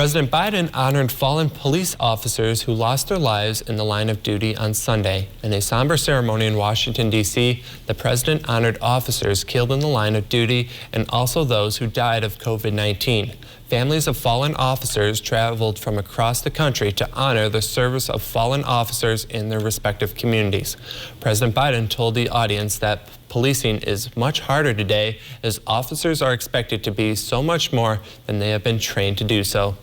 President Biden honored fallen police officers who lost their lives in the line of duty on Sunday. In a somber ceremony in Washington, D.C., the president honored officers killed in the line of duty and also those who died of COVID-19. Families of fallen officers traveled from across the country to honor the service of fallen officers in their respective communities. President Biden told the audience that policing is much harder today as officers are expected to be so much more than they have been trained to do so.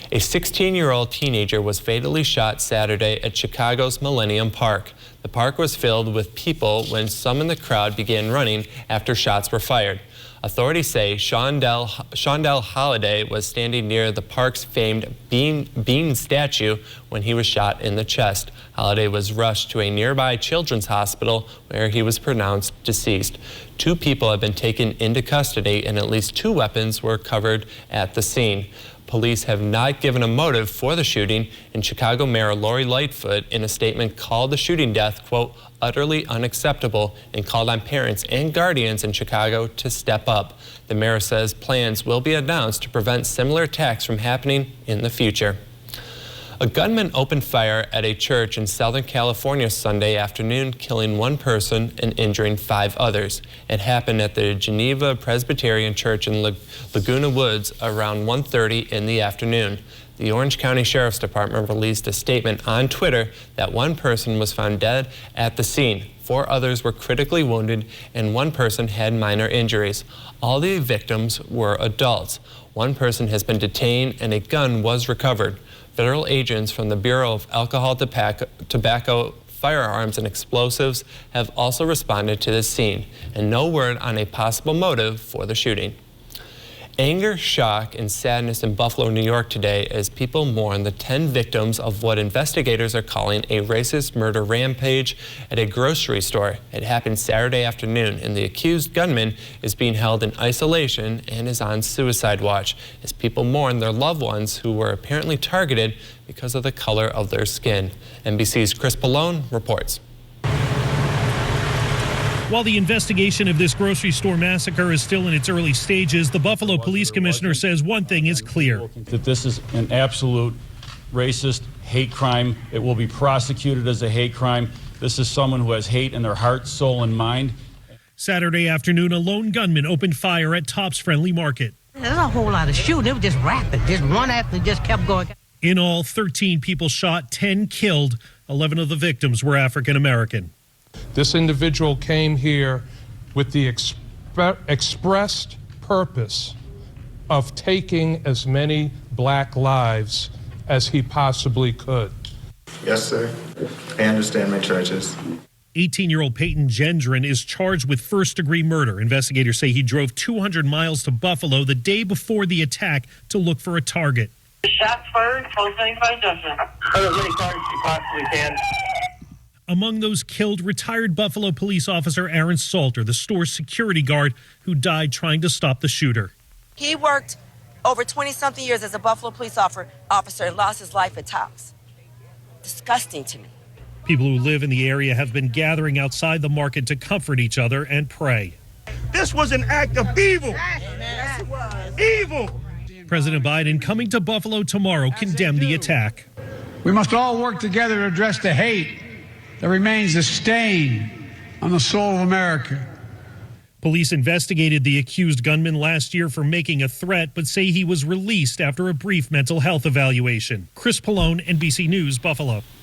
A 16-year-old teenager was fatally shot Saturday at Chicago's Millennium Park. The park was filled with people when some in the crowd began running after shots were fired. Authorities say Shondell Holliday was standing near the park's famed Bean statue when he was shot in the chest. Holliday was rushed to a nearby children's hospital where he was pronounced deceased. 2 people have been taken into custody and at least 2 weapons were recovered at the scene. Police have not given a motive for the shooting, and Chicago Mayor Lori Lightfoot in a statement called the shooting death, quote, utterly unacceptable, and called on parents and guardians in Chicago to step up. The mayor says plans will be announced to prevent similar attacks from happening in the future. A gunman opened fire at a church in Southern California Sunday afternoon, killing 1 person and injuring 5 others. It happened at the Geneva Presbyterian Church in Laguna Woods around 1:30 in the afternoon. The Orange County Sheriff's Department released a statement on Twitter that 1 person was found dead at the scene. 4 others were critically wounded and 1 person had minor injuries. All the victims were adults. 1 person has been detained and a gun was recovered. Federal agents from the Bureau of Alcohol, Tobacco, Firearms, and Explosives have also responded to this scene, and no word on a possible motive for the shooting. Anger, shock, and sadness in Buffalo, New York today as people mourn the 10 victims of what investigators are calling a racist murder rampage at a grocery store. It happened Saturday afternoon, and the accused gunman is being held in isolation and is on suicide watch as people mourn their loved ones who were apparently targeted because of the color of their skin. NBC's Chris Pallone reports. While the investigation of this grocery store massacre is still in its early stages, the Buffalo Police Commissioner says one thing is clear. That this is an absolute racist hate crime. It will be prosecuted as a hate crime. This is someone who has hate in their heart, soul, and mind. Saturday afternoon, a lone gunman opened fire at Tops Friendly Market. There's a whole lot of shooting. It was just rapid. Just one after just kept going. In all, 13 people shot, 10 killed. 11 of the victims were African American. This individual came here with the expressed purpose of taking as many black lives as he possibly could. Yes, sir. I understand my charges. 18-year-old Peyton Gendron is charged with first-degree murder. Investigators say he drove 200 miles to Buffalo the day before the attack to look for a target. Shots fired, close-range Johnson. As many targets you possibly can. Among those killed, retired Buffalo police officer Aaron Salter, the store's security guard who died trying to stop the shooter. He worked over 20-something years as a Buffalo police officer and lost his life at Tops. Disgusting to me. People who live in the area have been gathering outside the market to comfort each other and pray. This was an act of evil. Yes, it was. Evil. President Biden, coming to Buffalo tomorrow, condemned the attack. We must all work together to address the hate that remains a stain on the soul of America. Police investigated the accused gunman last year for making a threat, but say he was released after a brief mental health evaluation. Chris Pallone, NBC News, Buffalo.